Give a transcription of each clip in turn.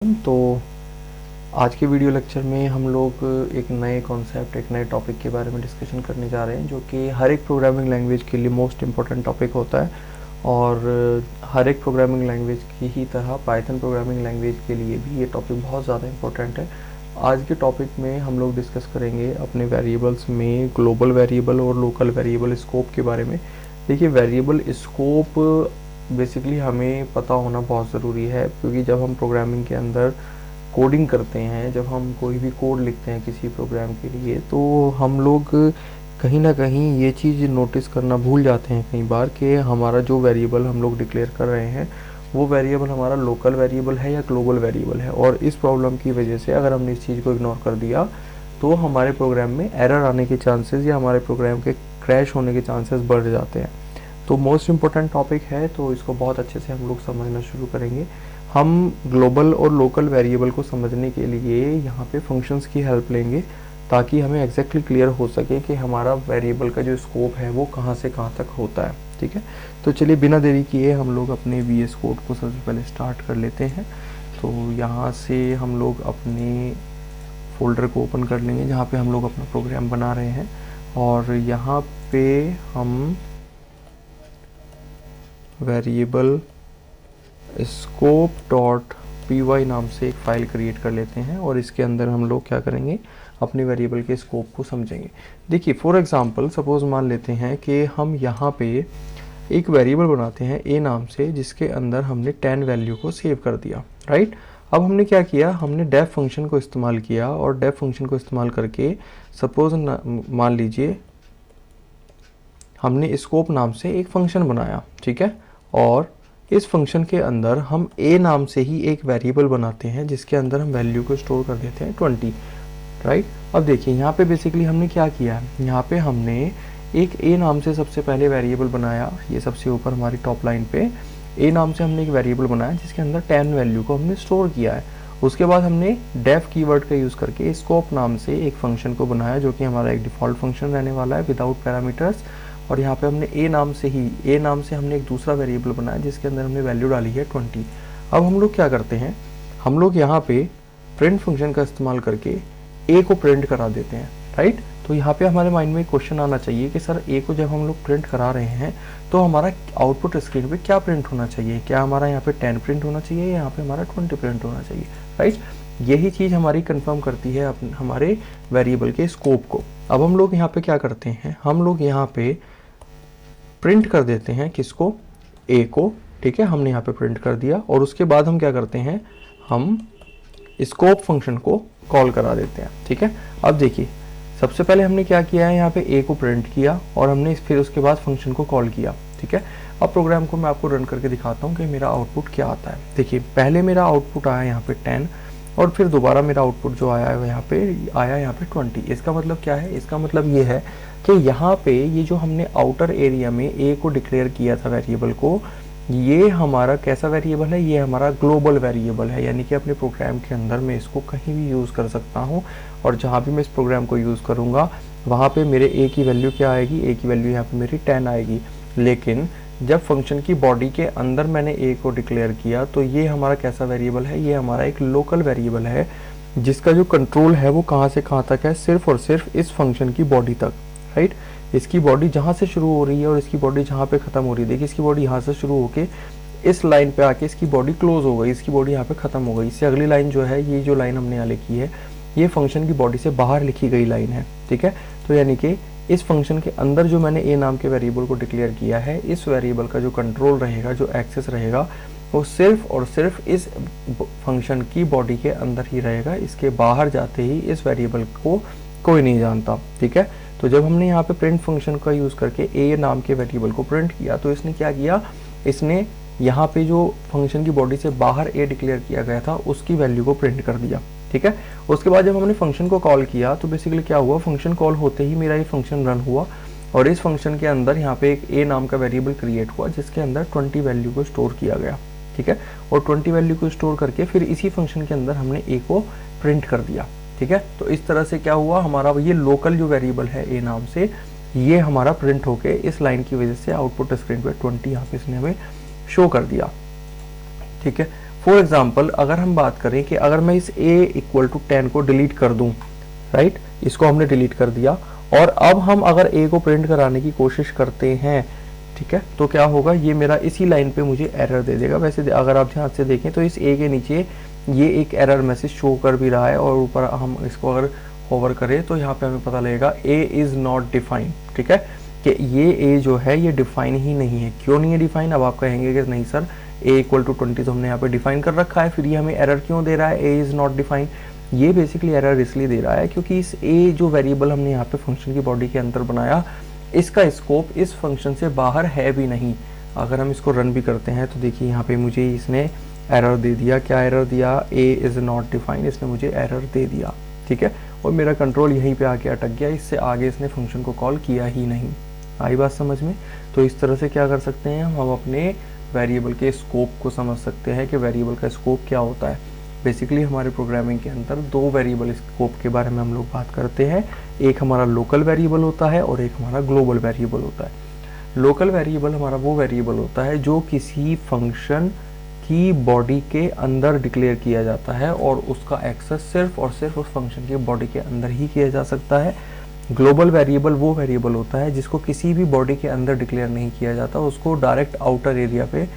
तो आज के वीडियो लेक्चर में हम लोग एक नए कॉन्सेप्ट, एक नए टॉपिक के बारे में डिस्कशन करने जा रहे हैं, जो कि हर एक प्रोग्रामिंग लैंग्वेज के लिए मोस्ट इम्पॉर्टेंट टॉपिक होता है। और हर एक प्रोग्रामिंग लैंग्वेज की ही तरह पाइथन प्रोग्रामिंग लैंग्वेज के लिए भी ये टॉपिक बहुत ज़्यादा इम्पोर्टेंट है। आज के टॉपिक में हम लोग डिस्कस करेंगे अपने वेरिएबल्स में ग्लोबल वेरिएबल और लोकल वेरिएबल स्कोप के बारे में। देखिए, वेरिएबल स्कोप बेसिकली हमें पता होना बहुत ज़रूरी है, क्योंकि जब हम प्रोग्रामिंग के अंदर कोडिंग करते हैं, जब हम कोई भी कोड लिखते हैं किसी प्रोग्राम के लिए, तो हम लोग कहीं ना कहीं ये चीज़ नोटिस करना भूल जाते हैं कई बार कि हमारा जो वेरिएबल हम लोग डिक्लेयर कर रहे हैं वो वेरिएबल हमारा लोकल वेरिएबल है या ग्लोबल वेरिएबल है। और इस प्रॉब्लम की वजह से अगर हमने इस चीज़ को इग्नोर कर दिया तो हमारे प्रोग्राम में एरर आने के चांसेस या हमारे प्रोग्राम के क्रैश होने के चांसेस बढ़ जाते हैं। तो मोस्ट इम्पोर्टेंट टॉपिक है, तो इसको बहुत अच्छे से हम लोग समझना शुरू करेंगे। हम ग्लोबल और लोकल वेरिएबल को समझने के लिए यहाँ पे फंक्शंस की हेल्प लेंगे, ताकि हमें एग्जैक्टली क्लियर हो सके कि हमारा वेरिएबल का जो स्कोप है वो कहाँ से कहाँ तक होता है। ठीक है, तो चलिए बिना देरी किए हम लोग अपने VS कोड को सबसे पहले स्टार्ट कर लेते हैं। तो यहाँ से हम लोग अपने फोल्डर को ओपन कर लेंगे जहाँ पे हम लोग अपना प्रोग्राम बना रहे हैं, और यहाँ पे हम वेरिएबल स्कोप डॉट py नाम से एक फ़ाइल क्रिएट कर लेते हैं, और इसके अंदर हम लोग क्या करेंगे, अपने वेरिएबल के स्कोप को समझेंगे। देखिए, फॉर एग्जांपल सपोज मान लेते हैं कि हम यहाँ पे एक वेरिएबल बनाते हैं a नाम से, जिसके अंदर हमने 10 वैल्यू को सेव कर दिया। राइट, अब हमने क्या किया, हमने डेफ फंक्शन को इस्तेमाल किया, और डेफ फंक्शन को इस्तेमाल करके सपोज मान लीजिए हमने स्कोप नाम से एक फंक्शन बनाया। ठीक है, और इस फंक्शन के अंदर हम a नाम से ही एक वेरिएबल बनाते हैं, जिसके अंदर हम वैल्यू को स्टोर कर देते हैं 20। राइट, अब देखिए यहाँ पे बेसिकली हमने क्या किया है, यहाँ पे हमने एक a नाम से सबसे पहले वेरिएबल बनाया। ये सबसे ऊपर हमारी टॉप लाइन पे a नाम से हमने एक वेरिएबल बनाया, जिसके अंदर 10 वैल्यू को हमने स्टोर किया है। उसके बाद हमने डेफ कीवर्ड का यूज़ करके स्कोप नाम से एक फंक्शन को बनाया, जो कि हमारा एक डिफ़ॉल्ट फंक्शन रहने वाला है विदाउट पैरामीटर्स। और यहाँ पे हमने a नाम से हमने एक दूसरा वेरिएबल बनाया, जिसके अंदर हमने वैल्यू डाली है 20। अब हम लोग क्या करते हैं, हम लोग यहाँ पे प्रिंट फंक्शन का इस्तेमाल करके a को प्रिंट करा देते हैं। राइट, तो यहाँ पे हमारे माइंड में एक क्वेश्चन आना चाहिए कि सर a को जब हम लोग प्रिंट करा रहे हैं तो हमारा आउटपुट स्क्रीन पे क्या प्रिंट होना चाहिए, क्या हमारा यहाँ पे 10 प्रिंट होना चाहिए या यहाँ पे हमारा 20 प्रिंट होना चाहिए। राइट, यही चीज़ हमारी कंफर्म करती है हमारे वेरिएबल के स्कोप को। अब हम लोग यहाँ पे क्या करते हैं, हम लोग यहाँ पे प्रिंट कर देते हैं किसको, a को। ठीक है, हमने यहाँ पे प्रिंट कर दिया, और उसके बाद हम क्या करते हैं, हम स्कोप फंक्शन को कॉल करा देते हैं। ठीक है, अब देखिए सबसे पहले हमने क्या किया है, यहाँ पे a को प्रिंट किया, और हमने फिर उसके बाद फंक्शन को कॉल किया। ठीक है, अब प्रोग्राम को मैं आपको रन करके दिखाता हूँ कि मेरा आउटपुट क्या आता है। देखिए, पहले मेरा आउटपुट आया यहाँ पे 10, और फिर दोबारा मेरा आउटपुट जो आया है यहाँ पे 20। इसका मतलब क्या है, इसका मतलब ये है कि यहाँ पे ये जो हमने आउटर एरिया में a को डिक्लेयर किया था वेरिएबल को, ये हमारा कैसा वेरिएबल है, ये हमारा ग्लोबल वेरिएबल है। यानी कि अपने प्रोग्राम के अंदर मैं इसको कहीं भी यूज़ कर सकता हूँ, और जहाँ भी मैं इस प्रोग्राम को यूज़ करूँगा वहाँ पे मेरे a की वैल्यू क्या आएगी, a की वैल्यू यहाँ पे मेरी 10 आएगी। लेकिन जब फंक्शन की बॉडी के अंदर मैंने a को डिक्लेयर किया, तो ये हमारा कैसा वेरिएबल है, ये हमारा एक लोकल वेरिएबल है, जिसका जो कंट्रोल है वो कहाँ से कहाँ तक है, सिर्फ और सिर्फ इस फंक्शन की बॉडी तक। राइट, इसकी बॉडी जहाँ से शुरू हो रही है और इसकी बॉडी जहाँ पे ख़त्म हो रही है। देखिए, इसकी बॉडी यहाँ से शुरू होके इस लाइन पे आके इसकी बॉडी क्लोज हो गई, इसकी बॉडी यहाँ पे ख़त्म हो गई। इससे अगली लाइन जो है, ये जो लाइन हमने यहाँ लिखी है, ये फंक्शन की बॉडी से बाहर लिखी गई लाइन है। ठीक है, तो यानी कि इस फंक्शन के अंदर जो मैंने a नाम के वेरिएबल को डिक्लेयर किया है, इस वेरिएबल का जो कंट्रोल रहेगा, जो एक्सेस रहेगा, वो सिर्फ और सिर्फ इस फंक्शन की बॉडी के अंदर ही रहेगा। इसके बाहर जाते ही इस वेरिएबल को कोई नहीं जानता। ठीक है, तो जब हमने यहाँ पे प्रिंट फंक्शन का यूज़ करके a नाम के वेरिएबल को प्रिंट किया, तो इसने क्या किया, इसने यहाँ पे जो फंक्शन की बॉडी से बाहर a डिक्लेयर किया गया था उसकी वैल्यू को प्रिंट कर दिया। ठीक है, उसके बाद जब हमने फंक्शन को कॉल किया, तो बेसिकली क्या हुआ, फंक्शन कॉल होते ही मेरा ये फंक्शन रन हुआ, और इस फंक्शन के अंदर यहाँ पे एक a नाम का वेरिएबल क्रिएट हुआ, जिसके अंदर 20 वैल्यू को स्टोर किया गया। ठीक है, और 20 वैल्यू को स्टोर करके फिर इसी फंक्शन के अंदर हमने a को प्रिंट कर दिया। ठीक है, तो इस तरह से क्या हुआ, हमारा ये लोकल जो वेरिएबल है a नाम से, ये हमारा प्रिंट होके इस लाइन की वजह से आउटपुट स्क्रीन पे 20 यहाँ पे इसने हमें शो कर दिया। ठीक है, फॉर एग्जाम्पल अगर हम बात करें कि अगर मैं इस a इक्वल टू 10 को डिलीट कर दूं, राइट, इसको हमने डिलीट कर दिया, और अब हम अगर a को प्रिंट कराने की कोशिश करते हैं, ठीक है, तो क्या होगा, ये मेरा इसी लाइन पे मुझे एरर दे देगा। वैसे अगर आप ध्यान से देखें तो इस a के नीचे ये एक एरर मैसेज शो कर भी रहा है, और ऊपर हम इसको अगर होवर करें तो यहाँ पे हमें पता लगेगा a इज नॉट डिफाइंड, ठीक है, कि ये a जो है ये डिफाइन ही नहीं है। क्यों नहीं है डिफाइन? अब आप कहेंगे कि नहीं सर a इक्वल टू 20 तो हमने यहाँ पे डिफाइन कर रखा है, फिर ये हमें एरर क्यों दे रहा है a इज नॉट डिफाइन? ये बेसिकली एरर इसलिए दे रहा है क्योंकि इस a जो वेरिएबल हमने यहाँ पे फंक्शन की बॉडी के अंदर बनाया, इसका स्कोप इस फंक्शन से बाहर है भी नहीं। अगर हम इसको रन भी करते हैं तो देखिए यहाँ पे मुझे इसने एरर दे दिया। क्या एरर दिया? a इज नॉट डिफाइंड, इसने मुझे एरर दे दिया, ठीक है, और मेरा कंट्रोल यहीं पे आके अटक गया, इससे आगे इसने फंक्शन को कॉल किया ही नहीं। आई बात समझ में? तो इस तरह से क्या कर सकते हैं हम अपने वेरिएबल के स्कोप को समझ सकते हैं कि वेरिएबल का स्कोप क्या होता है। बेसिकली हमारे प्रोग्रामिंग के अंदर दो वेरिएबल स्कोप के बारे में हम लोग बात करते हैं। एक हमारा लोकल वेरिएबल होता है और एक हमारा ग्लोबल वेरिएबल होता है। लोकल वेरिएबल हमारा वो वेरिएबल होता है जो किसी फंक्शन की बॉडी के अंदर डिक्लेयर किया जाता है और उसका एक्सेस सिर्फ और सिर्फ उस फंक्शन की बॉडी के अंदर ही किया जा सकता है। ग्लोबल वेरिएबल वो वेरिएबल होता है जिसको किसी भी बॉडी के अंदर डिक्लेयर नहीं किया जाता, उसको डायरेक्ट आउटर एरिया पे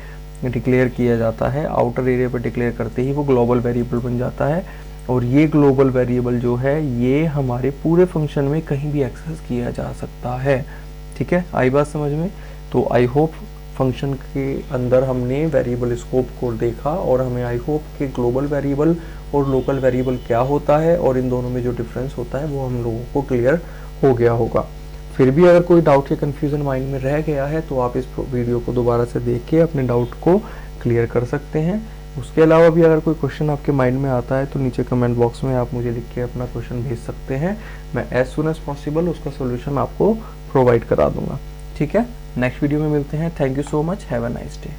डिक्लेयर किया जाता है। आउटर एरिया पे डिक्लेयर करते ही वो ग्लोबल वेरिएबल बन जाता है, और ये ग्लोबल वेरिएबल जो है ये हमारे पूरे फंक्शन में कहीं भी एक्सेस किया जा सकता है, ठीक है। आई बात समझ में? तो आई होप फंक्शन के अंदर हमने वेरिएबल स्कोप को देखा, और हमें आई होप कि ग्लोबल वेरिएबल और लोकल वेरिएबल क्या होता है और इन दोनों में जो डिफरेंस होता है वो हम लोगों को क्लियर हो गया होगा। फिर भी अगर कोई डाउट या कन्फ्यूजन माइंड में रह गया है तो आप इस वीडियो को दोबारा से देख के अपने डाउट को क्लियर कर सकते हैं। उसके अलावा भी अगर कोई क्वेश्चन आपके माइंड में आता है तो नीचे कमेंट बॉक्स में आप मुझे लिख के अपना क्वेश्चन भेज सकते हैं। मैं एज सुन एज पॉसिबल उसका सोल्यूशन आपको प्रोवाइड करा दूंगा, ठीक है। नेक्स्ट वीडियो में मिलते हैं। Thank you so much, have a nice day.